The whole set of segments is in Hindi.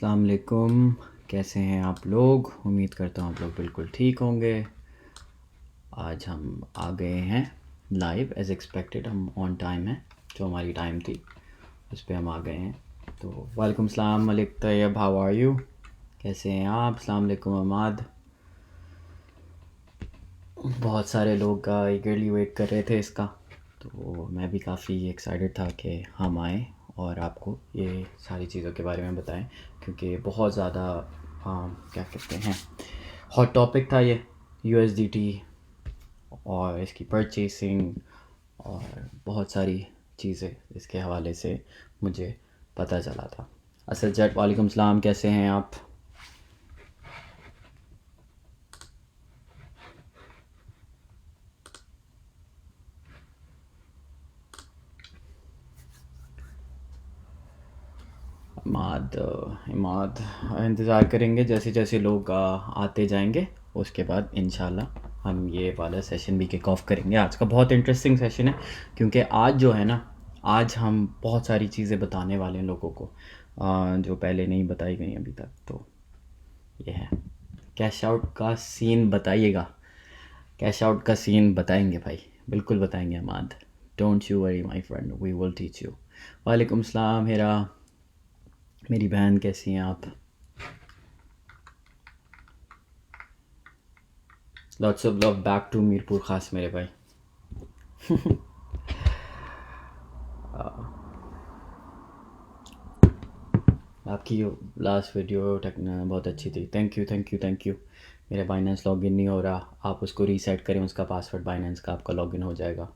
अस्सलाम वालेकुम। कैसे हैं आप लोग? उम्मीद करता हूँ आप लोग बिल्कुल ठीक होंगे। आज हम आ गए हैं लाइव एज़ एक्सपेक्टेड। हम ऑन टाइम हैं, जो हमारी टाइम थी उस पर हम आ गए हैं। तो वालेकुम सलाम Malik Tayyab, how are you? कैसे हैं आप? अस्सलाम वालेकुम अमाद। बहुत सारे लोग ईगरली वेट कर रहे थे इसका, तो मैं भी काफ़ी एक्साइटेड था कि हम आएँ और आपको ये सारी चीज़ों के बारे में बताएं, क्योंकि बहुत ज़्यादा क्या कहते हैं, हॉट टॉपिक था ये यूएसडीटी और इसकी परचेसिंग और बहुत सारी चीज़ें इसके हवाले से मुझे पता चला था। असद जट, वालेकुम सलाम, कैसे हैं आप? इमाद इंतज़ार करेंगे जैसे जैसे लोग आते जाएंगे, उसके बाद इंशाल्लाह हम ये वाला सेशन भी किक ऑफ करेंगे। आज का बहुत इंटरेस्टिंग सेशन है, क्योंकि आज जो है ना, आज हम बहुत सारी चीज़ें बताने वाले हैं लोगों को जो पहले नहीं बताई गई अभी तक। तो ये है, कैश आउट का सीन बताइएगा। कैश आउट का सीन बताएंगे भाई, बिल्कुल बताएंगे Amad. Don't you worry my friend, we will teach you. वालेकुम सलाम हेरा, मेरी बहन, कैसी हैं आप? Lots of love back to Mirpur Khas मेरे भाई। आपकी लास्ट वीडियो बहुत अच्छी थी, thank you thank you thank you. मेरा बाइनेंस लॉगिन नहीं हो रहा, आप उसको रीसेट करें, उसका पासवर्ड बाइनेंस का, आपका लॉगिन हो जाएगा।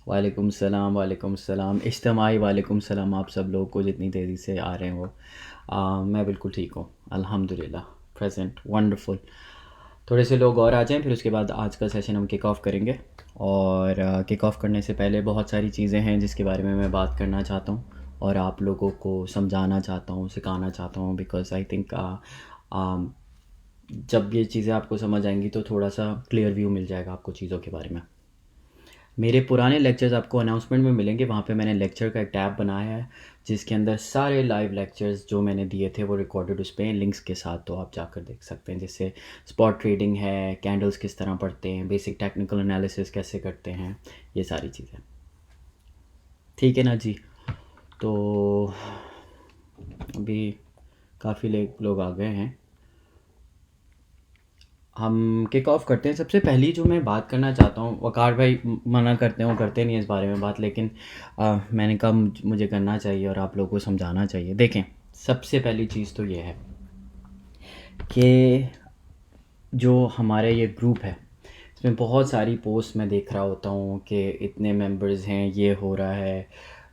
वालेकुम सलाम, वालेकुम सलाम इज्तमाई, वालेकुम सलाम आप सब लोगों को जितनी तेज़ी से आ रहे हैं वो। मैं बिल्कुल ठीक हूँ अल्हम्दुलिल्लाह, प्रेजेंट वंडरफुल। थोड़े से लोग और आ जाएं, फिर उसके बाद आज का सेशन हम किक ऑफ करेंगे। और किक ऑफ करने से पहले बहुत सारी चीज़ें हैं जिसके बारे में मैं बात करना चाहता हूँ और आप लोगों को समझाना चाहता हूँ, सिखाना चाहता हूँ, बिकॉज़ आई थिंक जब ये चीज़ें आपको समझ आएंगी तो थोड़ा सा क्लियर व्यू मिल जाएगा आपको चीज़ों के बारे में। मेरे पुराने लेक्चर्स आपको अनाउंसमेंट में मिलेंगे, वहाँ पे मैंने लेक्चर का एक टैब बनाया है जिसके अंदर सारे लाइव लेक्चर्स जो मैंने दिए थे वो रिकॉर्डेड उस पर लिंक्स के साथ, तो आप जाकर देख सकते हैं। जैसे स्पॉट ट्रेडिंग है, कैंडल्स किस तरह पढ़ते हैं, बेसिक टेक्निकल एनालिसिस कैसे करते हैं, ये सारी चीज़ें। ठीक है ना जी? तो अभी काफ़ी लोग आ गए हैं, हम किक ऑफ करते हैं। सबसे पहली जो मैं बात करना चाहता हूँ, वकार भाई मना करते हैं, वो करते नहीं इस बारे में बात, लेकिन मैंने कहा मुझे करना चाहिए और आप लोगों को समझाना चाहिए। देखें, सबसे पहली चीज़ तो ये है कि जो हमारा ये ग्रुप है, इसमें बहुत सारी पोस्ट मैं देख रहा होता हूँ कि इतने मेंबर्स हैं, ये हो रहा है,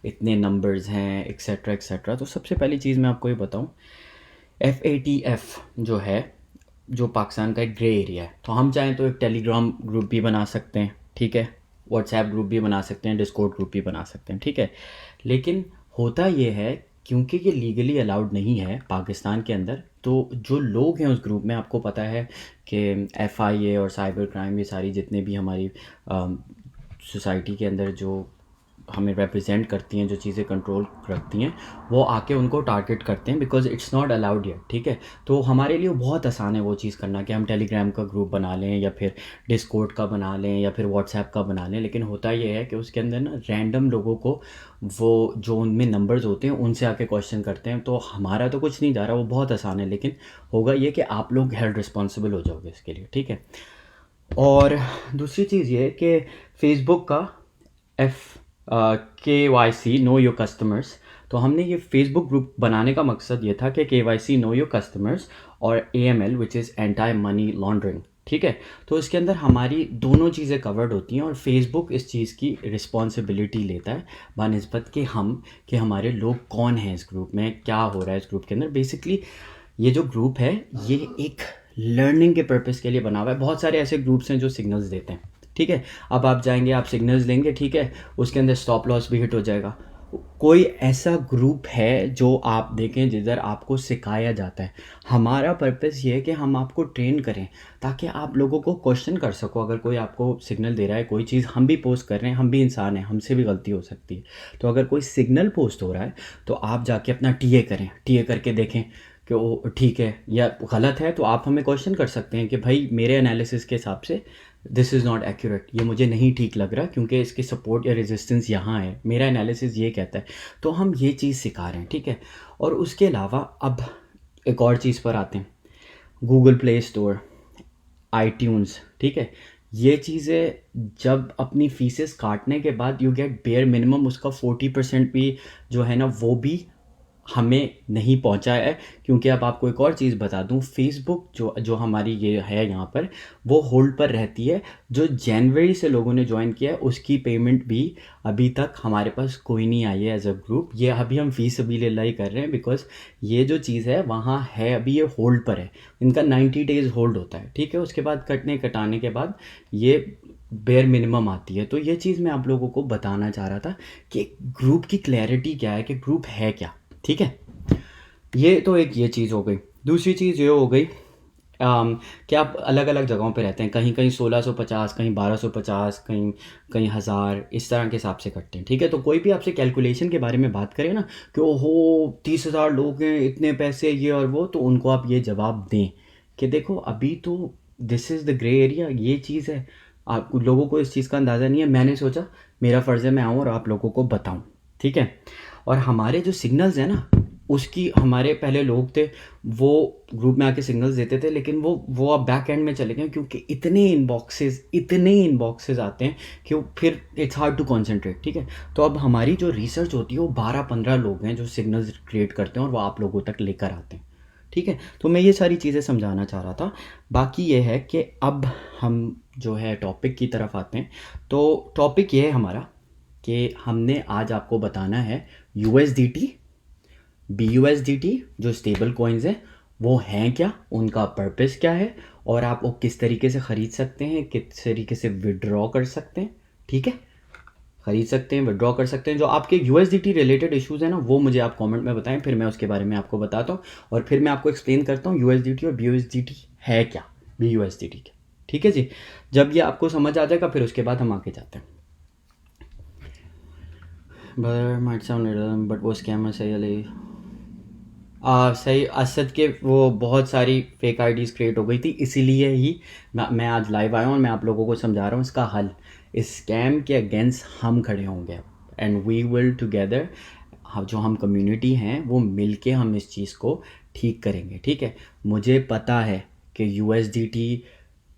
इतने नंबर्स हैं, एक्सेट्रा एक्सेट्रा। तो सबसे पहली चीज़ मैं आपको ये बताऊँ, FATF जो है, जो पाकिस्तान का एक ग्रे एरिया है, तो हम चाहें तो एक टेलीग्राम ग्रुप भी बना सकते हैं, ठीक है, व्हाट्सएप ग्रुप भी बना सकते हैं, डिस्कॉर्ड ग्रुप भी बना सकते हैं, ठीक है। लेकिन होता ये है, क्योंकि ये लीगली अलाउड नहीं है पाकिस्तान के अंदर, तो जो लोग हैं उस ग्रुप में, आपको पता है कि FIA और साइबर क्राइम, ये सारी जितने भी हमारी सोसाइटी के अंदर जो हमें रिप्रेजेंट करती हैं, जो चीज़ें कंट्रोल रखती हैं, वो आके उनको टारगेट करते हैं, because it's not allowed yet, ठीक है। तो हमारे लिए बहुत आसान है वो चीज़ करना कि हम टेलीग्राम का ग्रुप बना लें या फिर डिस्कॉर्ड का बना लें या फिर व्हाट्सएप का बना लें। लेकिन होता ये है कि उसके अंदर ना रैंडम लोगों को, वो जो उनमें नंबर्स होते हैं उनसे आके क्वेश्चन करते हैं। तो हमारा तो कुछ नहीं जा रहा, वो बहुत आसान है, लेकिन होगा ये कि आप लोग हेल्ड रिस्पॉन्सिबल हो जाओगे इसके लिए, ठीक है। और दूसरी चीज़ ये है कि फेसबुक का KYC नो योर कस्टमर्स, तो हमने ये फेसबुक ग्रुप बनाने का मकसद ये था कि KYC नो योर कस्टमर्स और AML which is anti money laundering, ठीक है। तो इसके अंदर हमारी दोनों चीज़ें कवर्ड होती हैं और फेसबुक इस चीज़ की रिस्पॉन्सिबिलिटी लेता है बानिस्बत कि हमारे लोग कौन हैं इस ग्रुप में, क्या हो रहा है इस ग्रुप के अंदर। बेसिकली ये जो ग्रुप है ये एक लर्निंग के पर्पज़ के लिए बना हुआ है। बहुत सारे ऐसे ग्रुप्स हैं जो सिग्नल्स देते हैं, ठीक है। अब आप जाएंगे, आप सिग्नल्स लेंगे, ठीक है, उसके अंदर स्टॉप लॉस भी हिट हो जाएगा, कोई ऐसा ग्रुप है जो आप देखें जिधर आपको सिखाया जाता है। हमारा पर्पस ये है कि हम आपको ट्रेन करें ताकि आप लोगों को क्वेश्चन कर सको। अगर कोई आपको सिग्नल दे रहा है, कोई चीज़ हम भी पोस्ट कर रहे हैं, हम भी इंसान हैं, हमसे भी गलती हो सकती है। तो अगर कोई सिग्नल पोस्ट हो रहा है तो आप जाके अपना टीए करें, टीए करके देखें कि वो ठीक है या गलत है। तो आप हमें क्वेश्चन कर सकते हैं कि भाई मेरे एनालिसिस के हिसाब से दिस इज़ नॉट एक्यूरेट, ये मुझे नहीं ठीक लग रहा क्योंकि इसकी सपोर्ट या रेजिस्टेंस यहाँ है, मेरा एनालिसिस ये कहता है। तो हम ये चीज़ सिखा रहे हैं, ठीक है। और उसके अलावा अब एक और चीज़ पर आते हैं, गूगल प्ले स्टोर, आईट्यून्स, ठीक है। ये चीज़ें जब अपनी फीसेस काटने के बाद यू गेट बेयर मिनिमम, उसका 40% भी जो है ना वो भी हमें नहीं पहुंचा है। क्योंकि अब आपको एक और चीज़ बता दूं, फेसबुक जो जो हमारी ये है यहाँ पर, वो होल्ड पर रहती है। जो जनवरी से लोगों ने ज्वाइन किया है उसकी पेमेंट भी अभी तक हमारे पास कोई नहीं आई है एज अ ग्रुप। ये अभी हम फी सबीलिल्लाह ही कर रहे हैं बिकॉज ये जो चीज़ है वहाँ है, अभी ये होल्ड पर है। इनका 90 डेज़ होल्ड होता है, ठीक है। उसके बाद कटाने के बाद ये बेयर मिनिमम आती है। तो ये चीज़ मैं आप लोगों को बताना चाह रहा था कि ग्रुप की क्लैरिटी क्या है, कि ग्रुप है क्या, ठीक है। ये तो एक ये चीज़ हो गई। दूसरी चीज़ ये हो गई कि आप अलग अलग जगहों पे रहते हैं, कहीं कहीं 1650, कहीं 1250, कहीं कहीं 1000, इस तरह के हिसाब से करते हैं, ठीक है। तो कोई भी आपसे कैलकुलेशन के बारे में बात करे ना कि ओहो 30,000 लोग हैं, इतने पैसे, ये और वो, तो उनको आप ये जवाब दें कि देखो अभी तो this is the grey area, ये चीज़ है। आप लोगों को इस चीज़ का अंदाज़ा नहीं है। मैंने सोचा मेरा फ़र्ज़ है मैं आऊँ और आप लोगों को बताऊँ, ठीक है। और हमारे जो सिग्नल्स हैं ना, उसकी हमारे पहले लोग थे वो ग्रुप में आके सिग्नल्स देते थे, लेकिन वो अब बैक एंड में चले गए क्योंकि इतने इनबॉक्सेस आते हैं कि वो फिर इट्स हार्ड टू कॉन्सेंट्रेट, ठीक है। तो अब हमारी जो रिसर्च होती है वो 12-15 लोग हैं जो सिग्नल्स क्रिएट करते हैं और वो आप लोगों तक लेकर आते हैं, ठीक है। तो मैं ये सारी चीज़ें समझाना चाह रहा था। बाकी ये है कि अब हम जो है टॉपिक की तरफ आते हैं। तो टॉपिक ये है हमारा कि हमने आज आपको बताना है USDT, BUSDT जो स्टेबल कॉइन्स हैं वो हैं क्या, उनका पर्पस क्या है, और आप वो किस तरीके से ख़रीद सकते हैं, किस तरीके से विड्रॉ कर सकते हैं, ठीक है। ख़रीद सकते हैं, विड्रॉ कर सकते हैं। जो आपके USDT रिलेटेड इश्यूज़ हैं ना वो मुझे आप कमेंट में बताएं, फिर मैं उसके बारे में आपको बताता हूँ और फिर मैं आपको एक्सप्लेन करता हूँ USDT और BUSDT है क्या, BUSDT क्या, ठीक है जी। जब ये आपको समझ आ जाएगा फिर उसके बाद हम आगे जाते हैं। बट वो स्कैमर सही सही असद के वो बहुत सारी फेक आईडीज़ क्रिएट हो गई थी, इसीलिए ही मैं आज लाइव आया हूँ और मैं आप लोगों को समझा रहा हूँ इसका हल। इस स्कैम के अगेंस्ट हम खड़े होंगे एंड वी विल टुगेदर, जो हम कम्युनिटी हैं वो मिल के हम इस चीज़ को ठीक करेंगे, ठीक है। मुझे पता है कि USDT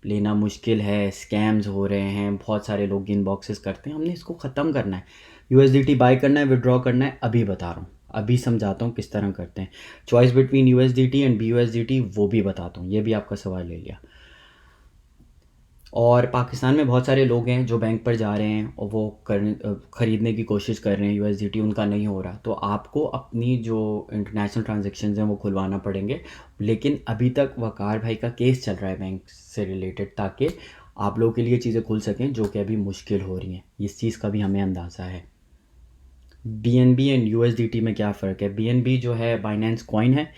लेना मुश्किल है, स्कैम्स हो रहे हैं, बहुत सारे लोग इनबॉक्सेस करते हैं, हमने इसको ख़त्म करना है। USDT बाय करना है, विड्रॉ करना है, अभी बता रहा हूँ, अभी समझाता हूँ किस तरह करते हैं। Choice between USDT and BUSDT वो भी बताता हूँ, ये भी आपका सवाल ले लिया। और पाकिस्तान में बहुत सारे लोग हैं जो बैंक पर जा रहे हैं और वो ख़रीदने की कोशिश कर रहे हैं USDT, उनका नहीं हो रहा। तो आपको अपनी जो इंटरनेशनल ट्रांजैक्शंस हैं वो खुलवाना पड़ेंगे। लेकिन अभी तक वकार भाई का केस चल रहा है बैंक से रिलेटेड, ताकि आप लोगों के लिए चीज़ें खुल सकें जो कि अभी मुश्किल हो रही हैं। इस चीज़ का भी हमें अंदाज़ा है। BNB एंड USDT में क्या फ़र्क है। BNB जो है बाइनेंस कॉइन है,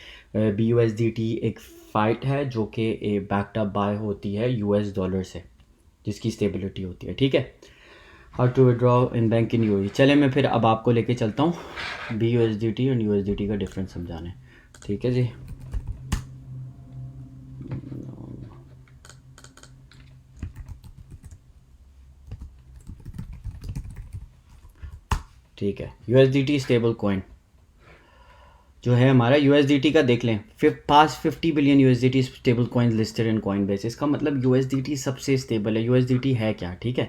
BUSDT एक फ़ाइट है जो कि बैक्ड अप बाय होती है US डॉलर से, जिसकी स्टेबिलिटी होती है, ठीक है। How to withdraw in bank in UAE। चले मैं फिर अब आपको लेके चलता हूँ BUSDT एंड USDT का डिफरेंस समझाने, ठीक है जी। ठीक है, USDT स्टेबल कॉइन जो है हमारा USDT का देख लें, पास 50 billion USDT stable coin listed in coin base. इसका मतलब USDT सबसे स्टेबल है। USDT है क्या, ठीक है।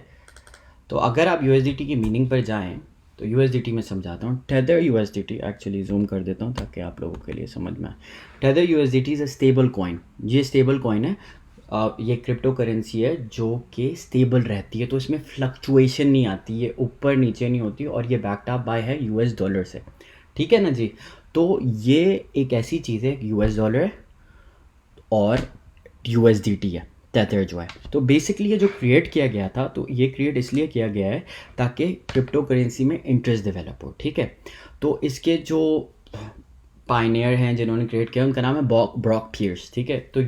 तो अगर आप USDT की मीनिंग पर जाएं तो USDT में समझाता हूँ। टेदर USDT, एक्चुअली जूम कर देता हूँ ताकि आप लोगों के लिए समझ में आए। Tether USDT is a stable coin. ये स्टेबल कॉइन है, ये क्रिप्टो करेंसी है जो कि स्टेबल रहती है, तो इसमें फ्लक्चुएशन नहीं आती, ये ऊपर नीचे नहीं होती, और ये बैक्ड अप बाय है US डॉलर से, ठीक है ना जी। तो ये एक ऐसी चीज़ है, US डॉलर और USDT है, टेथर जो है। तो बेसिकली ये जो क्रिएट किया गया था, तो ये क्रिएट इसलिए किया गया है ताकि क्रिप्टो करेंसी में इंटरेस्ट डेवलप हो, ठीक है। तो इसके जो पायनियर हैं जिन्होंने क्रिएट किया, उनका नाम है ब्रॉक पियर्स, ठीक है। तो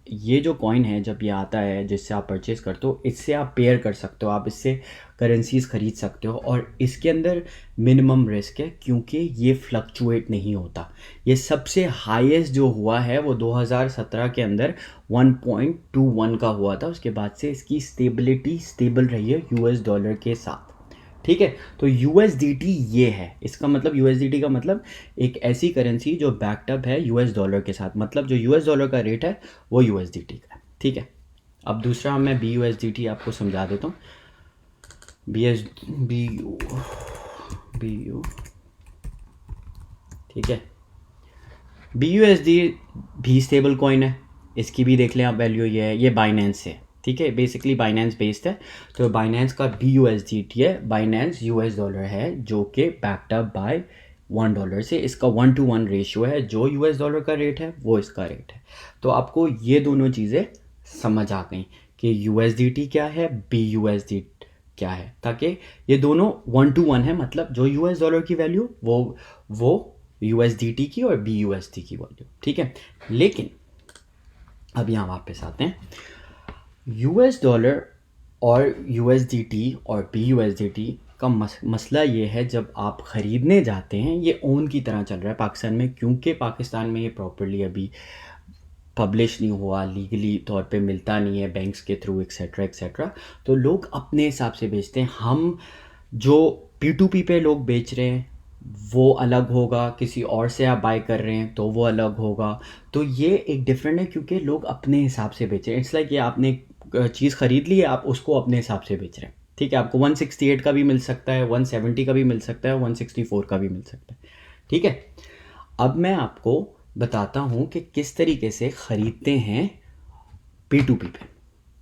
ये जो कॉइन है, जब ये आता है जिससे आप परचेज़ करते हो, इससे आप पेयर कर सकते हो, आप इससे करेंसीज ख़रीद सकते हो, और इसके अंदर मिनिमम रिस्क है क्योंकि ये फ्लक्चुएट नहीं होता। ये सबसे हाईएस्ट जो हुआ है वो 2017 के अंदर 1.21 का हुआ था। उसके बाद से इसकी स्टेबल रही है यूएस डॉलर के साथ, ठीक है। तो यूएसडीटी ये है, इसका मतलब यूएसडीटी का मतलब एक ऐसी करेंसी जो बैकअप है यूएस डॉलर के साथ, मतलब जो यूएस डॉलर का रेट है वो यूएसडीटी का है, ठीक है। अब दूसरा मैं बीयूएसडीटी आपको समझा देता हूँ। बी यू ठीक है। बीयूएसडी भी स्टेबल कॉइन है, इसकी भी देख लें आप वैल्यू ये है, ये बाइनेंस है, ठीक है। बेसिकली बाइनेंस बेस्ड है, तो बाइनेंस का BUSDT है, बाइनेंस यूएस डॉलर है जो कि बैक्ड अप बाय $1 से। इसका 1:1 रेशियो है, जो यूएस डॉलर का रेट है वो इसका रेट है। तो आपको ये दोनों चीज़ें समझ आ गई कि USDT क्या है, BUSD क्या है, ताकि ये दोनों 1:1 है, मतलब जो यूएस डॉलर की वैल्यू वो USDT की और BUSD की वैल्यू, ठीक है। लेकिन अब यहाँ वापस आते हैं, यूएस डॉलर और USDT और BUSDT का मसला ये है, जब आप ख़रीदने जाते हैं, ये ओन की तरह चल रहा है पाकिस्तान में, क्योंकि पाकिस्तान में ये प्रॉपर्ली अभी पब्लिश नहीं हुआ, लीगली तौर पे मिलता नहीं है बैंक्स के थ्रू, एक्सेट्रा एक्सेट्रा। तो लोग अपने हिसाब से बेचते हैं। हम जो P2P पे लोग बेच रहे हैं वो अलग होगा, किसी और से आप बाय कर रहे हैं तो वो अलग होगा। तो ये एक डिफरेंट है क्योंकि लोग अपने हिसाब से बेच रहे हैं। इट्स लाइक ये आपने चीज़ ख़रीद ली है, आप उसको अपने हिसाब से बेच रहे हैं, ठीक है। आपको 168 का भी मिल सकता है, 170 का भी मिल सकता है, 164 का भी मिल सकता है, ठीक है। अब मैं आपको बताता हूँ कि किस तरीके से ख़रीदते हैं P2P पे,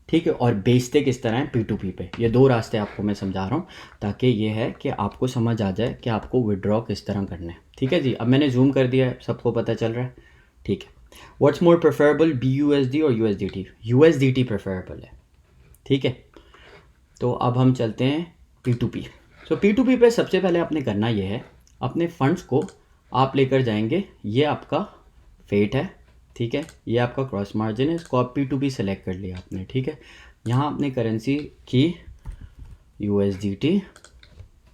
ठीक है, और बेचते किस तरह हैं P2P पे। ये दो रास्ते आपको मैं समझा रहा हूँ ताकि ये है कि आपको समझ आ जाए कि आपको विड्रॉ किस तरह करना है, ठीक है जी। अब मैंने जूम कर दिया है, सबको पता चल रहा है, ठीक है। व्हाट्स मोर प्रेफरेबल, BUSD और USDT? USDT प्रेफरेबल है, ठीक है। तो अब हम चलते हैं P2P। तो P2P पे सबसे पहले आपने करना ये है, अपने फंड्स को आप लेकर जाएंगे, ये आपका फेट है, ठीक है, ये आपका क्रॉस मार्जिन है, इसको आप P2P सेलेक्ट कर लिया आपने, ठीक है। यहाँ आपने करेंसी की USDT,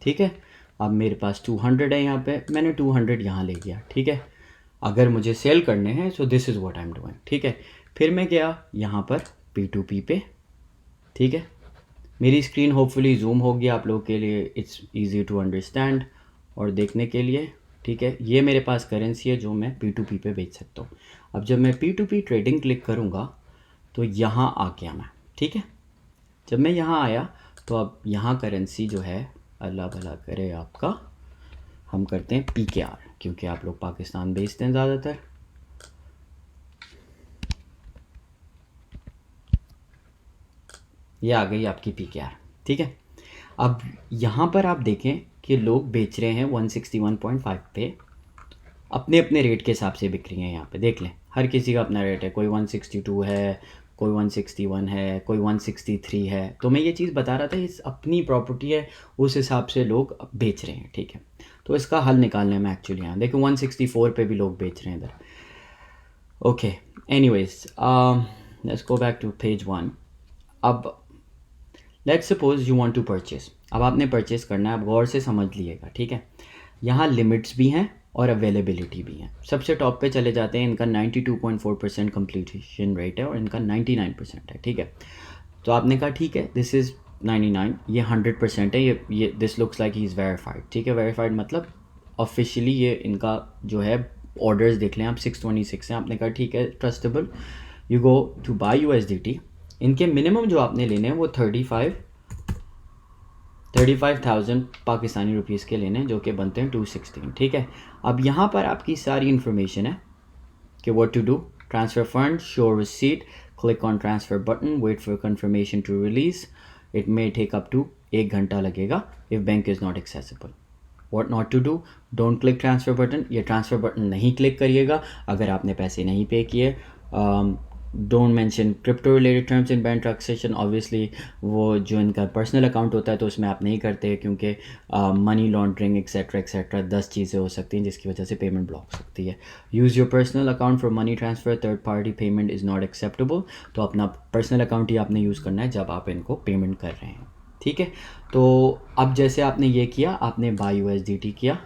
ठीक है। अब मेरे पास 200 है, यहाँ पे मैंने 200 यहाँ ले गया, ठीक है। अगर मुझे सेल करने हैं, so this is what I am doing, ठीक है। फिर मैं गया यहाँ पर P2P पे, ठीक है। मेरी स्क्रीन होपफुली जूम होगी आप लोगों के लिए, इट्स इजी टू अंडरस्टैंड और देखने के लिए, ठीक है। ये मेरे पास करेंसी है जो मैं P2P पे बेच सकता हूँ। अब जब मैं P2P ट्रेडिंग क्लिक करूँगा तो यहाँ आ गया मैं, ठीक है। जब मैं यहाँ आया तो अब यहाँ करेंसी जो है, अल्लाह भला करे आपका, हम करते हैं PKR क्योंकि आप लोग पाकिस्तान बेचते हैं ज़्यादातर। ये आ गई आपकी PKR, ठीक है। अब यहाँ पर आप देखें कि लोग बेच रहे हैं 161.5 पे, अपने अपने रेट के हिसाब से बिक रही हैं। यहाँ पे देख लें, हर किसी का अपना रेट है, कोई 162 है, कोई 161 है, कोई 163 है। तो मैं ये चीज़ बता रहा था, इस अपनी प्रॉपर्टी है, उस हिसाब से लोग बेच रहे हैं, ठीक है। तो इसका हल निकालने में एक्चुअली यहाँ देखो 164 पे भी लोग बेच रहे हैं इधर, okay. Anyways, let's go back to page 1। अब let's suppose you want to purchase, अब आपने परचेज करना है, अब गौर से समझ लीजिएगा, ठीक है। यहाँ लिमिट्स भी हैं और अवेलेबिलिटी भी है। सबसे टॉप पे चले जाते हैं, इनका 92.4% कंप्लीशन रेट है और इनका 99% है, ठीक है। तो आपने कहा ठीक है, दिस इज़ 99, ये 100% है, ये this looks like he is verified, ठीक है। वेरीफाइड मतलब ऑफिशियली ये इनका जो है ऑर्डर्स देख लें आप 626 हैं। आपने कहा ठीक है, trustable, you go to buy USDT। इनके मिनिमम जो आपने लेने हैं वो 35,000 पाकिस्तानी रुपीज़ के लेने हैं, जो कि बनते हैं 216, ठीक है। अब यहाँ पर आपकी सारी इन्फॉर्मेशन है कि what to do, transfer fund, show receipt, click on transfer button, wait for confirmation to release, it may take up to 1 घंटा लगेगा if bank is not accessible. What not to do, don't click transfer button, ये ट्रांसफ़र बटन नहीं क्लिक करिएगा अगर आपने पैसे नहीं पे किए। Don't mention crypto related terms in bank transaction. Obviously वो जो इनका पर्सनल अकाउंट होता है तो उसमें आप नहीं करते, क्योंकि मनी लॉन्ड्रिंग एक्सेट्रा 10 चीज़ें हो सकती हैं जिसकी वजह से पेमेंट ब्लॉक हो सकती है। Use your personal account for money transfer, third party payment is not acceptable. तो अपना पर्सनल अकाउंट ही आपने यूज़ करना है जब आप इनको पेमेंट कर रहे हैं, ठीक है। तो अब जैसे आपने ये किया, आपने बाय USDT किया,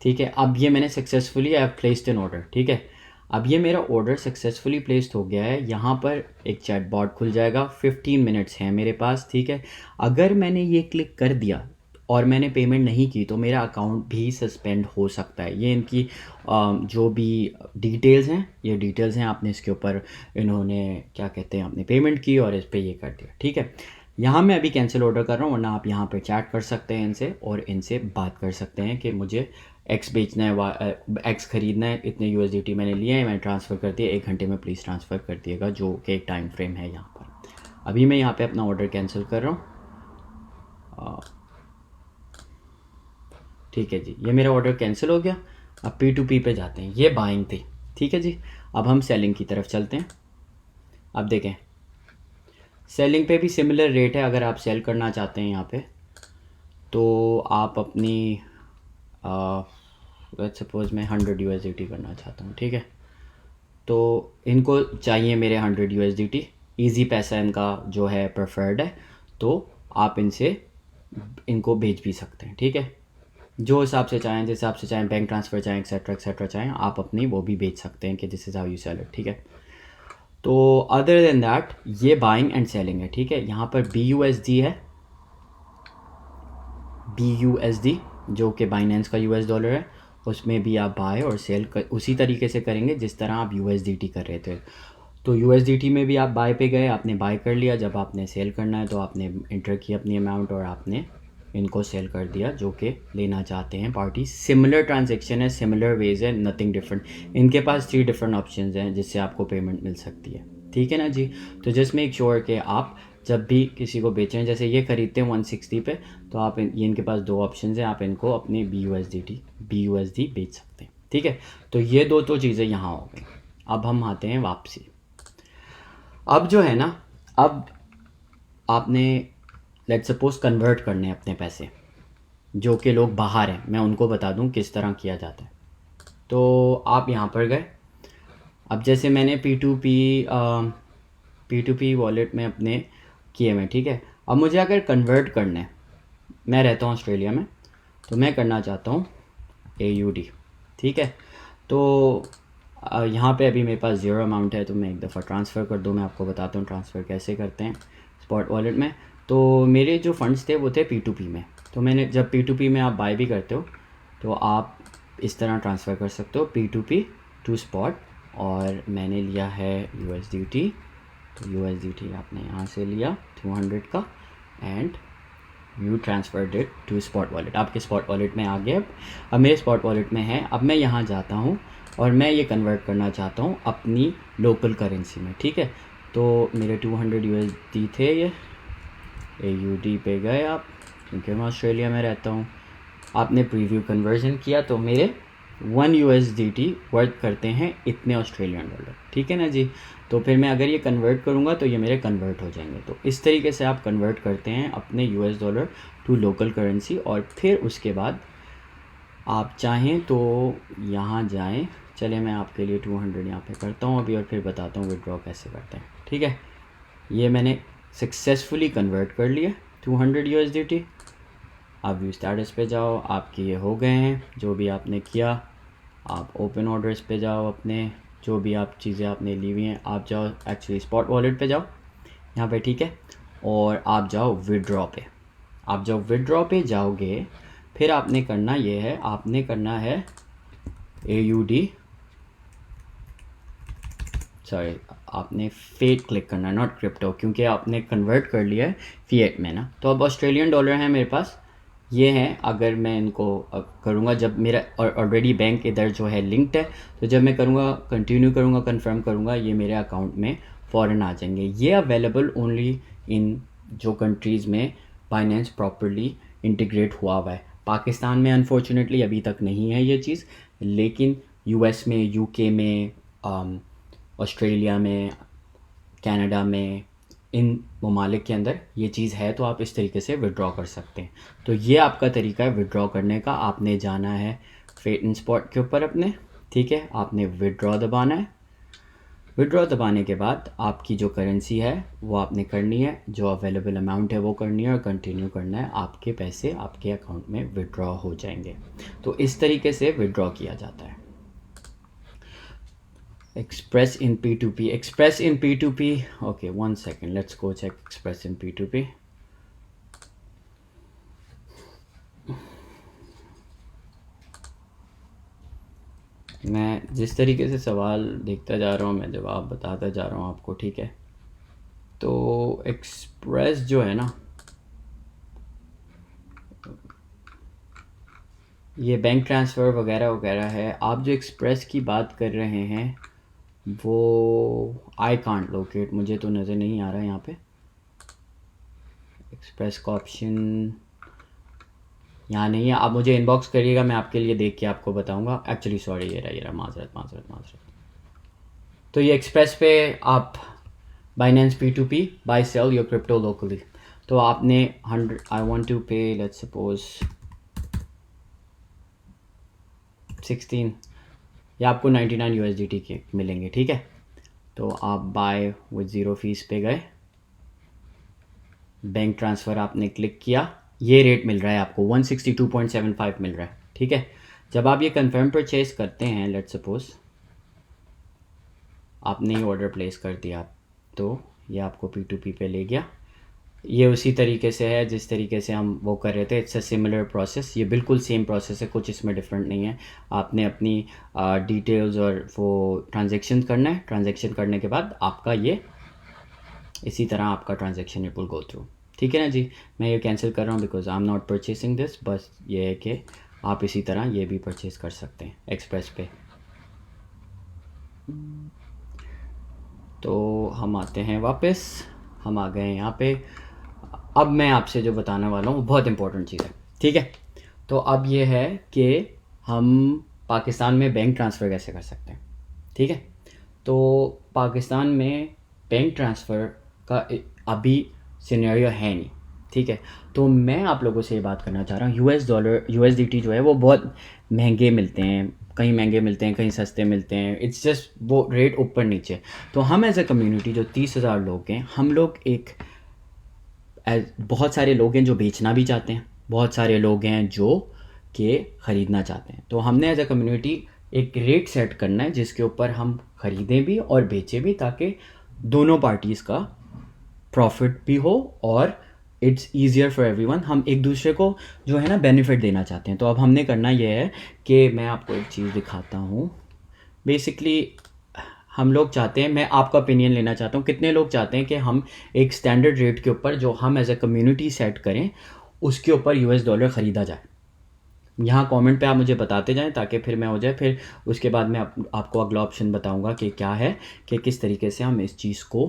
ठीक है। अब ये मैंने successfully I have placed an order, ठीक है। अब ये मेरा ऑर्डर सक्सेसफुली प्लेस्ड हो गया है। यहाँ पर एक चैट बॉट खुल जाएगा, 15 मिनट्स हैं मेरे पास, ठीक है। अगर मैंने ये क्लिक कर दिया और मैंने पेमेंट नहीं की तो मेरा अकाउंट भी सस्पेंड हो सकता है। ये इनकी जो भी डिटेल्स हैं, ये डिटेल्स हैं, आपने इसके ऊपर इन्होंने क्या कहते हैं, आपने पेमेंट की और इस पर ये कर दिया, ठीक है। यहाँ मैं अभी कैंसिल ऑर्डर कर रहा हूँ, वरना आप यहाँ पे चैट कर सकते हैं इनसे और इनसे बात कर सकते हैं कि मुझे एक्स बेचना है, एक्स ख़रीदना है, इतने USDT मैंने लिए हैं, मैंने ट्रांसफ़र कर दिया, 1 घंटे में प्लीज़ ट्रांसफ़र कर दिएगा, जो कि एक टाइम फ्रेम है यहाँ पर। अभी मैं यहाँ पे अपना ऑर्डर कैंसिल कर रहा हूँ, ठीक है जी। ये मेरा ऑर्डर कैंसिल हो गया। अब P2P पे जाते हैं, ये बाइंग थी, ठीक है जी। अब हम सेलिंग की तरफ चलते हैं। अब देखें, सेलिंग पे भी सिमिलर रेट है। अगर आप सेल करना चाहते हैं यहाँ पे, तो आप अपनी लेट्स सपोज मैं 100 USDT करना चाहता हूँ, ठीक है। तो इनको चाहिए मेरे 100 USDT, ईजी पैसा इनका जो है प्रेफर्ड है, तो आप इनसे इनको भेज भी सकते हैं, ठीक है। जो हिसाब से चाहें, जिस हिसाब से चाहें, बैंक ट्रांसफ़र चाहें, एक्सेट्रा चाहें, आप अपनी वो भी भेज सकते हैं कि this is how you sell it, ठीक है। तो अदर देन दैट ये बाइंग एंड सेलिंग है, ठीक है। यहाँ पर BUSD है, BUSD जो कि बाइनेंस का US डॉलर है, उसमें भी आप बाय और सेल उसी तरीके से करेंगे जिस तरह आप USDT कर रहे थे। तो USDT में भी आप बाय पे गए, आपने बाय कर लिया। जब आपने सेल करना है तो आपने इंटर किया अपनी अमाउंट और आपने इनको सेल कर दिया, जो कि लेना चाहते हैं पार्टी। सिमिलर ट्रांजेक्शन है, सिमिलर वेज है, नथिंग डिफरेंट। इनके पास 3 डिफरेंट ऑप्शंस हैं जिससे आपको पेमेंट मिल सकती है, ठीक है ना जी। तो जस्ट मेक श्योर कि आप जब भी किसी को बेचें, जैसे ये ख़रीदते हैं 160 पे, तो आप ये इनके पास 2 ऑप्शन हैं, आप इनको अपने BUSD बेच सकते हैं, ठीक है। तो ये दो तो चीज़ें यहाँ हो गई। अब हम आते हैं वापसी। अब जो है ना, अब आपने लेट्स सपोज कन्वर्ट करने हैं अपने पैसे, जो कि लोग बाहर हैं, मैं उनको बता दूं किस तरह किया जाता है। तो आप यहाँ पर गए। अब जैसे मैंने P2P वॉलेट में अपने किए में, ठीक है। अब मुझे अगर कन्वर्ट करना है, मैं रहता हूँ ऑस्ट्रेलिया में, तो मैं करना चाहता हूँ AUD, ठीक है। तो यहाँ पे अभी मेरे पास 0 अमाउंट है, तो मैं एक दफ़ा ट्रांसफ़र कर दूँ। मैं आपको बताता हूँ ट्रांसफ़र कैसे करते हैं स्पॉट वॉलेट में। तो मेरे जो फ़ंड्स थे वो थे P2P में। तो मैंने जब P2P में आप बाय भी करते हो तो आप इस तरह ट्रांसफ़र कर सकते हो P2P टू स्पॉट। और मैंने लिया है USDT, तो USDT आपने यहाँ से लिया 200 का and you transferred it to spot wallet. आपके स्पॉट वॉलेट में आ गया। अब मेरे स्पॉट वॉलेट में है। अब मैं यहाँ जाता हूँ और मैं ये कन्वर्ट करना चाहता हूँ अपनी लोकल करेंसी में, ठीक है। तो मेरे 200 USD थे, ये AUD पे गए आप, क्योंकि मैं ऑस्ट्रेलिया में रहता हूँ। आपने प्रीव्यू कन्वर्जन किया तो मेरे 1 USDT वर्थ करते हैं इतने ऑस्ट्रेलियन डॉलर, ठीक है ना जी। तो फिर मैं अगर ये कन्वर्ट करूँगा तो ये मेरे कन्वर्ट हो जाएंगे। तो इस तरीके से आप कन्वर्ट करते हैं अपने US dollar to local currency. और फिर उसके बाद आप चाहें तो यहाँ जाएं। चले मैं आपके लिए 200 यहाँ पे करता हूँ अभी, और फिर बताता हूँ विड्रॉ कैसे करते हैं, ठीक है। ये मैंने सक्सेसफुली कन्वर्ट कर लिया 200 USDT। आप व्यू स्टेटस पे जाओ, आपके ये हो गए हैं जो भी आपने किया। आप ओपन ऑर्डर्स पे जाओ, अपने जो भी आप चीज़ें आपने ली हुई हैं, आप जाओ एक्चुअली स्पॉट वॉलेट पे जाओ यहाँ पे, ठीक है। और आप जाओ विड्रॉ पे। आप जब विड्रॉ पे जाओगे, फिर आपने करना ये है, आपने करना है AUD, सॉरी आपने फेट क्लिक करना है, नॉट क्रिप्टो, क्योंकि आपने कन्वर्ट कर लिया है फिएट में ना। तो अब ऑस्ट्रेलियन डॉलर हैं मेरे पास, ये हैं। अगर मैं इनको करूँगा, जब मेरा ऑलरेडी बैंक इधर जो है लिंक्ड है, तो जब मैं करूँगा कंटिन्यू करूँगा, कंफर्म करूँगा, ये मेरे अकाउंट में फ़ौरन आ जाएंगे। ये अवेलेबल ओनली इन जो कंट्रीज़ में बाइनेंस प्रॉपरली इंटीग्रेट हुआ हुआ है। पाकिस्तान में अनफॉर्चुनेटली अभी तक नहीं है ये चीज़, लेकिन US में, UK में, ऑस्ट्रेलिया में, कनाडा में, इन ममालिक के अंदर ये चीज़ है, तो आप इस तरीके से विड्रॉ कर सकते हैं। तो ये आपका तरीका है विड्रॉ करने का। आपने जाना है फेट एंड स्पॉट के ऊपर अपने, ठीक है, आपने विड्रॉ दबाना है। विड्रॉ दबाने के बाद आपकी जो करेंसी है वो आपने करनी है, जो अवेलेबल अमाउंट है वो करनी है और कंटिन्यू करना है, आपके पैसे आपके अकाउंट में विड्रॉ हो जाएंगे। तो इस तरीके से विड्रॉ किया जाता है। Express in P2P. Express in P2P. Okay, 1 second. Let's go check Express in P2P. मैं जिस तरीके से सवाल देखता जा रहा हूँ, मैं जवाब बताता जा रहा हूँ आपको, ठीक है। तो एक्सप्रेस जो है ना, ये बैंक ट्रांसफ़र वगैरह वगैरह है। आप जो एक्सप्रेस की बात कर रहे हैं वो आई कांट लोकेट, मुझे तो नज़र नहीं आ रहा है यहाँ पे एक्सप्रेस का ऑप्शन। यहाँ नहीं है। आप मुझे इनबॉक्स करिएगा, मैं आपके लिए देख के आपको बताऊंगा। एक्चुअली सॉरी, ये रहा माजरत। तो ये एक्सप्रेस पे आप Binance P2P buy sell your crypto locally. तो आपने 100, I want to pay let's suppose 16, या आपको 99 USDT के मिलेंगे, ठीक है। तो आप बाय विद ज़ीरो फीस पे गए, बैंक ट्रांसफ़र आपने क्लिक किया, ये रेट मिल रहा है आपको 162.75 मिल रहा है, ठीक है। जब आप ये कंफर्म परचेज करते हैं, लेट्स सपोज आपने ही ऑर्डर प्लेस कर दिया, तो ये आपको P2P पे ले गया। ये उसी तरीके से है जिस तरीके से हम वो कर रहे थे। इट्स अ सिमिलर प्रोसेस, ये बिल्कुल सेम प्रोसेस है, कुछ इसमें डिफरेंट नहीं है। आपने अपनी डिटेल्स और वो ट्रांजेक्शन करना है। ट्रांजेक्शन करने के बाद आपका ये इसी तरह आपका transaction it will go through, ठीक है ना जी। मैं ये कैंसिल कर रहा हूँ because I am not purchasing this. बस ये है कि आप इसी तरह ये भी परचेज़ कर सकते हैं एक्सप्रेस पे। तो हम आते हैं वापस, हम आ गए यहाँ पे। अब मैं आपसे जो बताने वाला हूँ वो बहुत इंपॉर्टेंट चीज़ है, ठीक है। तो अब ये है कि हम पाकिस्तान में बैंक ट्रांसफ़र कैसे कर सकते हैं, ठीक है। तो पाकिस्तान में बैंक ट्रांसफ़र का अभी सिनेरियो है नहीं, ठीक है। तो मैं आप लोगों से ये बात करना चाह रहा हूँ, $, USDT जो है वो बहुत महंगे मिलते हैं, कहीं महंगे मिलते हैं, कहीं सस्ते मिलते हैं। इट्स जस्ट वो रेट ऊपर नीचे। तो हम एज अ कम्युनिटी जो 30,000 लोग हैं, हम लोग बहुत सारे लोग हैं जो बेचना भी चाहते हैं, बहुत सारे लोग हैं जो कि ख़रीदना चाहते हैं। तो हमने एज अ कम्युनिटी एक रेट सेट करना है जिसके ऊपर हम ख़रीदें भी और बेचें भी, ताकि दोनों पार्टीज़ का प्रॉफिट भी हो और इट्स ईजियर फॉर एवरीवन। हम एक दूसरे को जो है ना बेनिफिट देना चाहते हैं। तो अब हमने करना ये है कि मैं आपको एक चीज़ दिखाता हूँ। बेसिकली हम लोग चाहते हैं, मैं आपका ओपिनियन लेना चाहता हूँ, कितने लोग चाहते हैं कि हम एक स्टैंडर्ड रेट के ऊपर जो हम एज अ कम्युनिटी सेट करें उसके ऊपर $, ख़रीदा जाए। यहाँ कमेंट पे आप मुझे बताते जाएं ताकि फिर मैं हो जाए। फिर उसके बाद मैं आपको अगला ऑप्शन बताऊँगा कि क्या है, कि किस तरीके से हम इस चीज़ को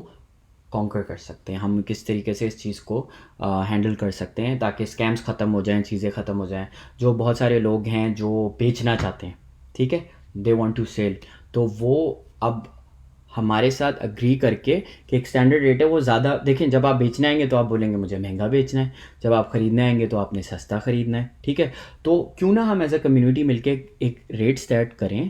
कॉन्कर कर सकते हैं, हम किस तरीके से इस चीज़ को हैंडल कर सकते हैं ताकि स्कैम्स ख़त्म हो जाएं, चीज़ें ख़त्म हो जाएं। जो बहुत सारे लोग हैं जो बेचना चाहते हैं, ठीक है, दे वांट टू सेल, तो वो अब हमारे साथ अग्री करके कि एक स्टैंडर्ड रेट है वो ज़्यादा। देखें, जब आप बेचने आएंगे तो आप बोलेंगे मुझे महंगा बेचना है, जब आप ख़रीदने आएंगे तो आपने सस्ता ख़रीदना है, ठीक है। तो क्यों ना हम एज अ कम्युनिटी मिलके एक रेट सेट करें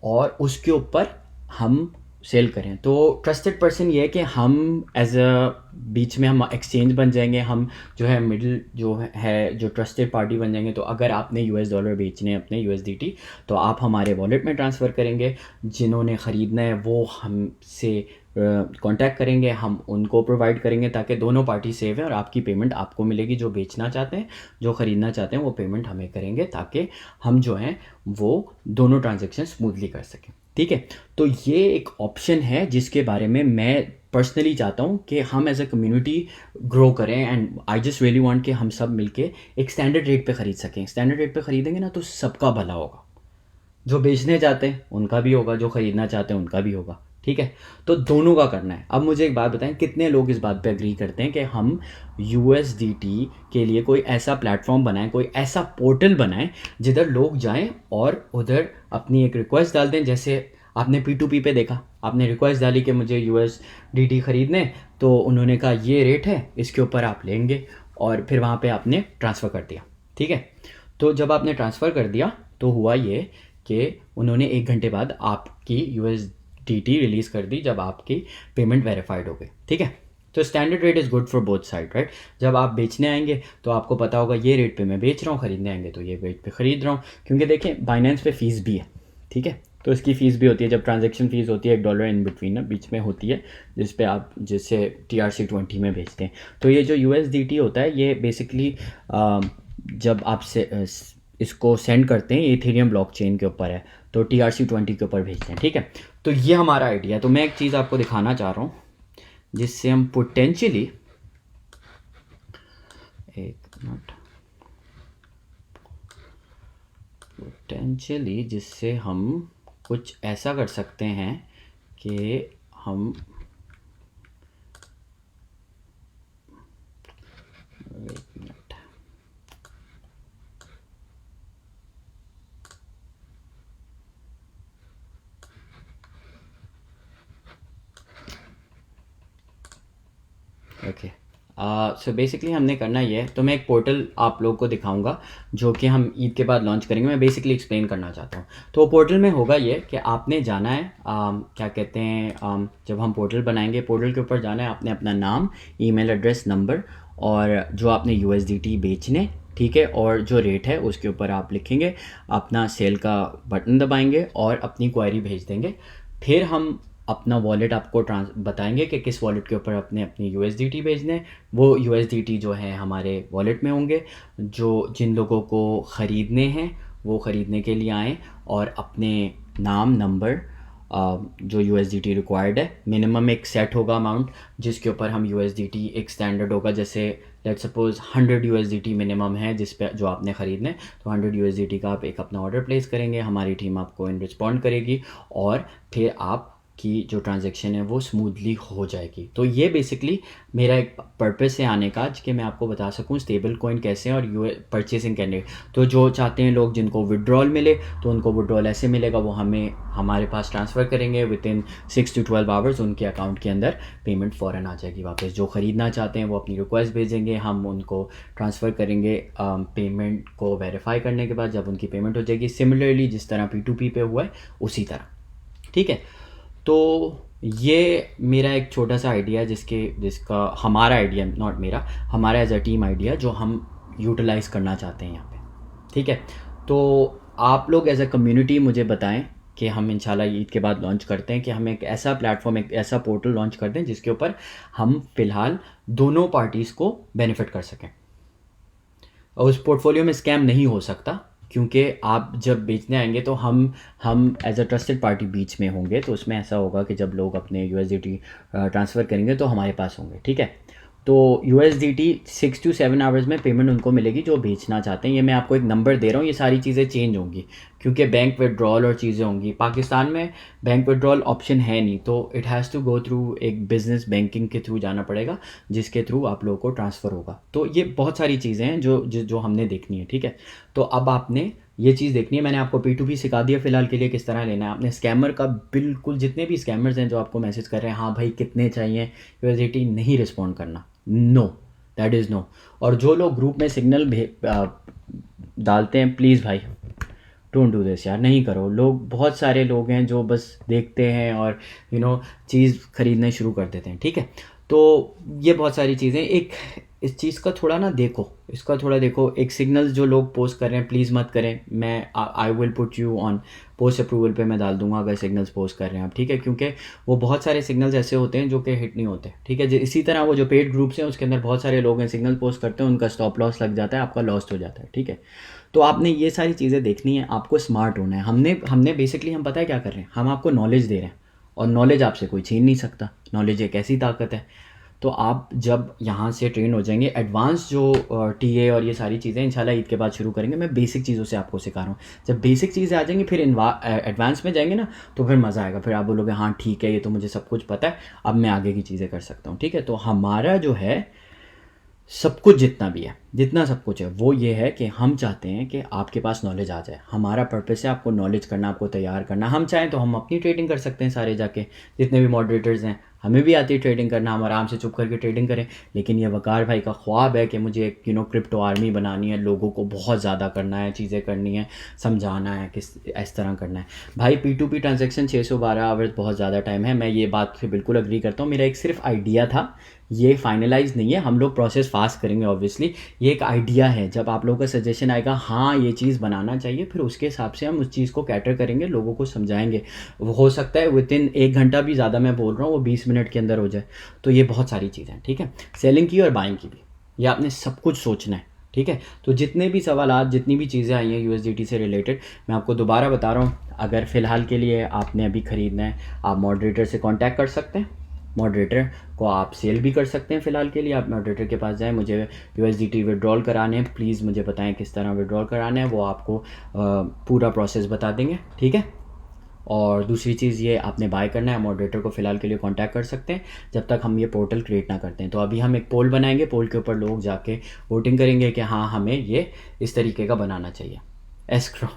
और उसके ऊपर हम सेल करें। तो ट्रस्टेड पर्सन ये है कि हम एज अ बीच में हम एक्सचेंज बन जाएंगे, हम जो है मिडिल जो है जो ट्रस्टेड पार्टी बन जाएंगे। तो अगर आपने $, बेचने हैं अपने USDT, तो आप हमारे वॉलेट में ट्रांसफ़र करेंगे, जिन्होंने ख़रीदना है वो हमसे कांटेक्ट करेंगे, हम उनको प्रोवाइड करेंगे ताकि दोनों पार्टी सेव है और आपकी पेमेंट आपको मिलेगी। जो बेचना चाहते हैं, जो ख़रीदना चाहते हैं, वो पेमेंट हमें करेंगे ताकि हम जो हैं वो दोनों ट्रांजेक्शन स्मूथली कर सकें, ठीक है। तो ये एक ऑप्शन है जिसके बारे में मैं पर्सनली चाहता हूँ कि हम एज अ कम्युनिटी ग्रो करें। And I just really want कि हम सब मिलके एक स्टैंडर्ड रेट पे ख़रीद सकें। स्टैंडर्ड रेट पे ख़रीदेंगे ना तो सबका भला होगा, जो बेचने चाहते हैं उनका भी होगा, जो ख़रीदना चाहते हैं उनका भी होगा, ठीक है। तो दोनों का करना है। अब मुझे एक बात बताएं, कितने लोग इस बात पे एग्री करते हैं कि हम USDT के लिए कोई ऐसा प्लेटफॉर्म बनाएं, कोई ऐसा पोर्टल बनाएं जिधर लोग जाएं और उधर अपनी एक रिक्वेस्ट डाल दें। जैसे आपने P2P पे देखा, आपने रिक्वेस्ट डाली कि मुझे USDT ख़रीदने, तो उन्होंने कहा ये रेट है, इसके ऊपर आप लेंगे, और फिर वहाँ पे आपने ट्रांसफ़र कर दिया, ठीक है। तो जब आपने ट्रांसफ़र कर दिया तो हुआ ये कि उन्होंने 1 घंटे बाद आपकी USDT रिलीज़ कर दी जब आपकी पेमेंट वेरीफाइड हो गई, ठीक है। तो standard rate is good for both side, right. जब आप बेचने आएंगे तो आपको पता होगा ये रेट पे मैं बेच रहा हूँ, ख़रीदने आएंगे तो ये रेट पे ख़रीद रहा हूँ, क्योंकि देखें बाइनेंस पे फ़ीस भी है, ठीक है। तो इसकी फ़ीस भी होती है, जब ट्रांजैक्शन फ़ीस होती है $1 इन बिटवीन ना बीच में होती है, जिस पे आप जिससे TRC20 में बेचते हैं। तो ये जो USDT होता है ये बेसिकली जब आप इसको सेंड करते हैं इथेरियम ब्लॉकचेन के ऊपर है, तो TRC20 के ऊपर भेजते हैं, ठीक है। तो ये हमारा आइडिया है। तो मैं एक चीज़ आपको दिखाना चाह रहा हूँ जिससे हम पोटेंशियली, एक मिनट, पोटेंशियली जिससे हम कुछ ऐसा कर सकते हैं कि हम एक मिनट, ओके। सो बेसिकली हमने करना ये है, तो मैं एक पोर्टल आप लोग को दिखाऊंगा जो कि हम ईद के बाद लॉन्च करेंगे। मैं बेसिकली एक्सप्लेन करना चाहता हूँ। तो पोर्टल में होगा ये कि आपने जाना है, क्या कहते हैं, जब हम पोर्टल बनाएंगे, पोर्टल के ऊपर जाना है, आपने अपना नाम, ईमेल एड्रेस, नंबर और जो आपने USDT बेचने, ठीक है, और जो रेट है उसके ऊपर आप लिखेंगे, अपना सेल का बटन दबाएंगे और अपनी क्वेरी भेज देंगे। फिर हम अपना वॉलेट आपको बताएंगे कि किस वॉलेट के ऊपर अपनी USDT भेजने, वो USDT जो है हमारे वॉलेट में होंगे। जिन लोगों को ख़रीदने हैं वो ख़रीदने के लिए आएँ और अपने नाम, नंबर, जो USDT रिक्वायर्ड है, मिनिमम एक सेट होगा अमाउंट जिसके ऊपर हम USDT, एक स्टैंडर्ड होगा, जैसे लेट्स सपोज 100 USDT मिनिमम है जिस पे जो आपने ख़रीदना है, तो 100 USDT का आप एक अपना ऑर्डर प्लेस करेंगे, हमारी टीम आपको इन रिस्पॉन्ड करेगी और फिर आप की जो ट्रांजैक्शन है वो स्मूथली हो जाएगी। तो ये बेसिकली मेरा एक पर्पस है आने का, कि मैं आपको बता सकूं स्टेबल कॉइन कैसे और परचेसिंग करने। तो जो चाहते हैं लोग जिनको विड्रॉल मिले तो उनको विड्रॉल ऐसे मिलेगा, वो हमारे पास ट्रांसफ़र करेंगे, विद इन 6 to 12 आवर्स उनके अकाउंट के अंदर पेमेंट फ़ौरन आ जाएगी वापस। जो ख़रीदना चाहते हैं वो अपनी रिक्वेस्ट भेजेंगे, हम उनको ट्रांसफ़र करेंगे पेमेंट को वेरीफाई करने के बाद। जब उनकी पेमेंट हो जाएगी, सिमिलरली जिस तरह P2P पे हुआ है उसी तरह, ठीक है। तो ये मेरा एक छोटा सा आइडिया है जिसका हमारा आइडिया, नॉट मेरा, हमारा एज अ टीम आइडिया जो हम यूटिलाइज़ करना चाहते हैं यहाँ पे, ठीक है। तो आप लोग एज अ कम्युनिटी मुझे बताएं कि हम इंशाल्लाह ईद के बाद लॉन्च करते हैं, कि हम एक ऐसा प्लेटफॉर्म, एक ऐसा पोर्टल लॉन्च करते हैं जिसके ऊपर हम फ़िलहाल दोनों पार्टीज़ को बेनिफिट कर सकें। और उस पोर्टफोलियो में स्कैम नहीं हो सकता, क्योंकि आप जब बेचने आएंगे तो हम एज अ ट्रस्टेड पार्टी बीच में होंगे। तो उसमें ऐसा होगा कि जब लोग अपने USDT ट्रांसफ़र करेंगे तो हमारे पास होंगे, ठीक है। तो USDT 6 to 7 आवर्स में पेमेंट उनको मिलेगी जो बेचना चाहते हैं। ये मैं आपको एक नंबर दे रहा हूँ, ये सारी चीज़ें चेंज होंगी क्योंकि बैंक विड्रॉल और चीज़ें होंगी। पाकिस्तान में बैंक विड्रॉल ऑप्शन है नहीं, तो it has to go through एक बिज़नेस बैंकिंग के थ्रू जाना पड़ेगा, जिसके थ्रू आप लोगों को ट्रांसफ़र होगा। तो ये बहुत सारी चीज़ें हैं जो हमने देखनी है, ठीक है। तो अब आपने ये चीज़ देखनी है। मैंने आपको P2P सिखा दिया फ़िलहाल के लिए किस तरह लेना है। आपने स्कैमर का बिल्कुल, जितने भी स्कैमर्स हैं जो आपको मैसेज कर रहे हैं, हाँ भाई कितने चाहिए USDT, नहीं रिस्पॉन्ड करना, नो, दैट इज़ नो। और जो लोग ग्रुप में सिग्नल डालते हैं, प्लीज़ भाई डोंट डू दिस यार, नहीं करो। लोग, बहुत सारे लोग हैं जो बस देखते हैं और चीज़ ख़रीदना शुरू कर देते हैं, ठीक है। तो ये बहुत सारी चीज़ें, एक इस चीज़ का थोड़ा ना देखो, इसका थोड़ा देखो। एक सिग्नल्स जो लोग पोस्ट कर रहे हैं प्लीज़ मत करें। मैं I will put you on post approval पे मैं डाल दूंगा अगर सिग्नल्स पोस्ट कर रहे हैं आप, ठीक है। क्योंकि वो बहुत सारे सिग्नल्स ऐसे होते हैं जो कि हिट नहीं होते, ठीक है। इसी तरह वो जो पेड ग्रुप्स हैं उसके अंदर बहुत सारे लोग हैं, सिग्नल पोस्ट करते हैं, उनका स्टॉप लॉस लग जाता है, आपका लॉस्ट हो जाता है, ठीक है। तो आपने ये सारी चीज़ें देखनी है, आपको स्मार्ट होना है। हमने बेसिकली, हम पता है क्या कर रहे हैं, हम आपको नॉलेज दे रहे हैं और नॉलेज आपसे कोई छीन नहीं सकता। नॉलेज एक ऐसी ताकत है। तो आप जब यहाँ से ट्रेन हो जाएंगे, एडवांस जो TA और ये सारी चीज़ें इंशाल्लाह ईद के बाद शुरू करेंगे। मैं बेसिक चीज़ों से आपको सिखा रहा हूँ। जब बेसिक चीज़ें आ जाएंगी फिर एडवांस में जाएंगे ना, तो फिर मज़ा आएगा। फिर आप बोलोगे हाँ ठीक है, ये तो मुझे सब कुछ पता है, अब मैं आगे की चीज़ें कर सकता हूँ, ठीक है। तो हमारा जो है सब कुछ जितना भी है, जितना सब कुछ है वो ये है कि हम चाहते हैं कि आपके पास नॉलेज आ जाए। हमारा पर्पस है आपको नॉलेज करना, आपको तैयार करना। हम चाहें तो हम अपनी ट्रेडिंग कर सकते हैं सारे जाके, जितने भी मॉडरेटर्स हैं हमें भी आती है ट्रेडिंग करना, हम आराम से चुप करके ट्रेडिंग करें। लेकिन ये वकार भाई का ख्वाब है कि मुझे एक क्रिप्टो आर्मी बनानी है, लोगों को बहुत ज़्यादा करना है, चीज़ें करनी है, समझाना है किस इस तरह करना है। भाई P2P ट्रांजेक्शन 612 आवर्स बहुत ज़्यादा टाइम है, मैं ये बात से बिल्कुल अग्री करता हूँ। मेरा एक सिर्फ आइडिया था, ये फाइनलाइज नहीं है, हम लोग प्रोसेस फास्ट करेंगे ऑब्वियसली। ये एक आइडिया है, जब आप लोगों का सजेशन आएगा हाँ ये चीज़ बनाना चाहिए, फिर उसके हिसाब से हम उस चीज़ को कैटर करेंगे, लोगों को समझाएंगे। वो हो सकता है विदिन 1 घंटा भी ज़्यादा मैं बोल रहा हूँ, वो 20 मिनट के अंदर हो जाए। तो ये बहुत सारी चीज़ें हैं, ठीक है। सेलिंग की और बाइंग की भी, ये आपने सब कुछ सोचना है, ठीक है। तो जितने भी सवाल, जितनी भी चीज़ें आई हैं USDT से रिलेटेड, मैं आपको दोबारा बता रहा हूँ। अगर फ़िलहाल के लिए आपने अभी ख़रीदना है, आप मॉडरेटर से कांटेक्ट कर सकते हैं, मॉडरेटर को आप सेल भी कर सकते हैं। फ़िलहाल के लिए आप मॉडरेटर के पास जाएं, मुझे USDT विड्रॉल कराने हैं, प्लीज़ मुझे बताएं किस तरह विड्रॉल कराना है, वो आपको पूरा प्रोसेस बता देंगे, ठीक है। और दूसरी चीज़ ये, आपने बाय करना है, मॉडरेटर को फ़िलहाल के लिए कांटेक्ट कर सकते हैं जब तक हम ये पोर्टल क्रिएट ना करते हैं। तो अभी हम एक पोल बनाएंगे, पोल के ऊपर लोग जाके वोटिंग करेंगे कि हाँ हमें ये इस तरीके का बनाना चाहिए, एस्क्रो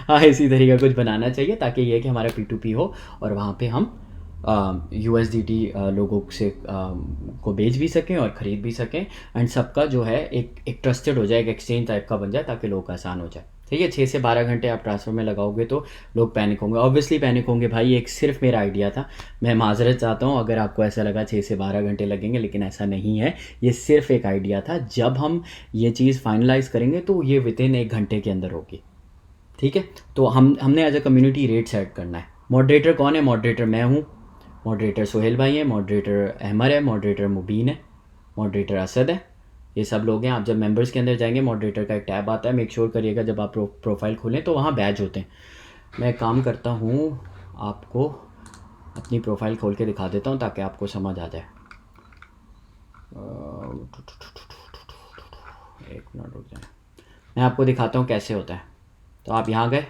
हाँ इसी तरीके का कुछ बनाना चाहिए, ताकि ये कि हमारा P2P हो और वहाँ पे हम USDT लोगों से को बेच भी सकें और ख़रीद भी सकें, एंड सबका जो है एक ट्रस्टेड हो जाए, एक एक्सचेंज टाइप का बन जाए, ताकि लोग का आसान हो जाए, ठीक है। 6 से 12 घंटे आप ट्रांसफ़र में लगाओगे तो लोग पैनिक होंगे, ऑब्वियसली पैनिक होंगे भाई। एक सिर्फ मेरा आइडिया था, मैं माजरत चाहता हूँ अगर आपको ऐसा लगा 6 से 12 घंटे लगेंगे, लेकिन ऐसा नहीं है, ये सिर्फ एक आइडिया था। जब हम ये चीज़ फाइनलाइज करेंगे तो ये विदिन 1 घंटे के अंदर होगी, ठीक है। तो हमने as a community rate set करना है। मॉडरेटर कौन है? मॉडरेटर मैं हूँ, मॉडरेटर सोहेल भाई है, मॉडरेटर अहमर है, मॉडरेटर मुबीन है, मॉडरेटर असद है, ये सब लोग हैं। आप जब मेंबर्स के अंदर जाएंगे, मॉडरेटर का एक टैब आता है, मेक श्योर करिएगा जब आप प्रोफाइल खोलें तो वहाँ बैज होते हैं। मैं एक काम करता हूँ, आपको अपनी प्रोफाइल खोल के दिखा देता हूँ ताकि आपको समझ आ जाए। एक मिनट रुक जाए, मैं आपको दिखाता हूँ कैसे होता है। तो आप यहाँ गए,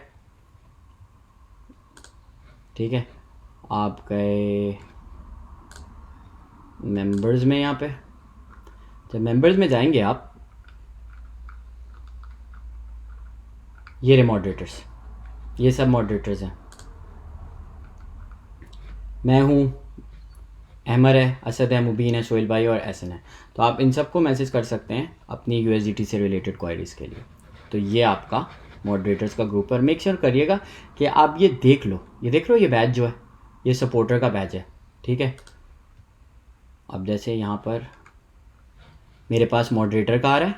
ठीक है, आप गए मेंबर्स में, यहाँ पे जब मेंबर्स में जाएंगे आप, ये रहे मॉडरेटर्स, ये सब मॉडरेटर्स हैं। मैं हूँ, अहमर है, असद है, मुबीन है, सोहेल भाई और एहसन है। तो आप इन सबको मैसेज कर सकते हैं अपनी USDT से रिलेटेड क्वायरीज़ के लिए। तो ये आपका मॉडरेटर्स का ग्रुप पर, मेक श्योर करिएगा कि आप ये देख लो, ये देख लो, ये बैच जो है ये सपोर्टर का बैच है, ठीक है। अब जैसे यहाँ पर मेरे पास मॉडरेटर का आ रहा है,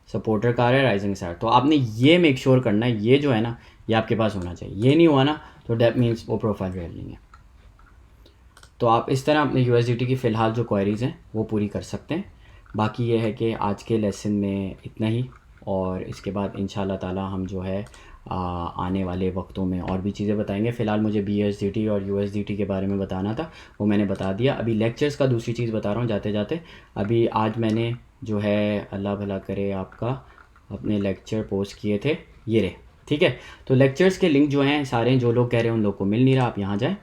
सपोर्टर का आ रहा है, राइजिंग स्टार। तो आपने ये मेक श्योर करना है, ये जो है ना ये आपके पास होना चाहिए। ये नहीं हुआ ना तो डेट मीन्स वो प्रोफाइल रियल नहीं है। तो आप इस तरह अपने USDT की फ़िलहाल जो क्वेरीज़ हैं वो पूरी कर सकते हैं। बाकी ये है कि आज के लेसन में इतना ही, और इसके बाद इंशाल्लाह ताला हम जो है आने वाले वक्तों में और भी चीज़ें बताएंगे। फ़िलहाल मुझे BUSDT और USDT के बारे में बताना था, वो मैंने बता दिया। अभी लेक्चर्स का दूसरी चीज़ बता रहा हूँ जाते जाते। अभी आज मैंने जो है, अल्लाह भला करे आपका, अपने लेक्चर पोस्ट किए थे, ये रहे, ठीक है। तो लेक्चर्स के लिंक जो हैं सारे, जो लोग कह रहे हैं उन लोग को मिल नहीं रहा, आप यहाँ जाएँ,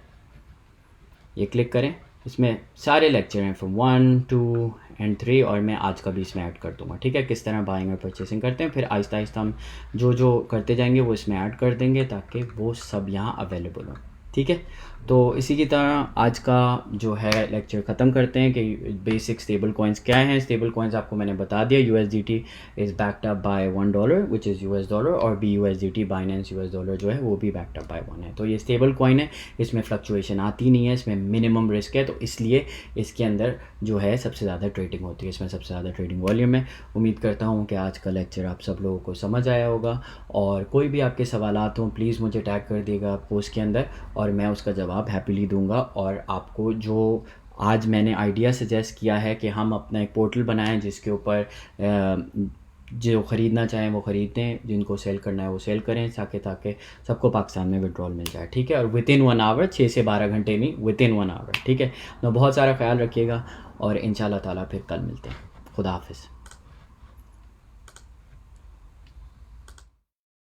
ये क्लिक करें, इसमें सारे लेक्चर हैं फ्रॉम 1, 2 एंड 3, और मैं आज का भी इसमें ऐड कर दूंगा, ठीक है। किस तरह बाइंग और परचेसिंग करते हैं, फिर आहिस्ता आहिस्ता हम जो जो करते जाएंगे वो इसमें ऐड कर देंगे ताकि वो सब यहाँ अवेलेबल हो, ठीक है। तो इसी की तरह आज का जो है लेक्चर ख़त्म करते हैं कि बेसिक स्टेबल कॉइन्स क्या हैं। स्टेबल कॉइन्स आपको मैंने बता दिया, USDT is backed up by $1 which is US dollar, और BUSDT बाइनेंस US डॉलर जो है वो भी बैक्ड अप बाय 1 है। तो ये स्टेबल कॉइन है, इसमें फ्लक्चुएशन आती नहीं है, इसमें मिनिमम रिस्क है, तो इसलिए इसके अंदर जो है सबसे ज़्यादा ट्रेडिंग होती है, इसमें सबसे ज़्यादा ट्रेडिंग वॉल्यूम है। उम्मीद करता हूँ कि आज का लेक्चर आप सब लोगों को समझ आया होगा, और कोई भी आपके सवालात हों प्लीज़ मुझे टैग कर दिएगा पोस्ट के अंदर, और मैं उसका जवाब हैप्पीली दूंगा। और आपको जो आज मैंने आइडिया सजेस्ट किया है कि हम अपना एक पोर्टल बनाएं जिसके ऊपर जो ख़रीदना चाहें वो ख़रीदें, जिनको सेल करना है वो सेल करें, ताकि सबको पाकिस्तान में विड्रॉल मिल जाए, ठीक है। और विदिन 1 आवर, 6 से 12 घंटे नहीं, विदिन 1 आवर, ठीक है। तो बहुत सारा ख्याल रखिएगा, और इंशाल्लाह ताला फिर कल मिलते हैं। खुदा हाफिज़।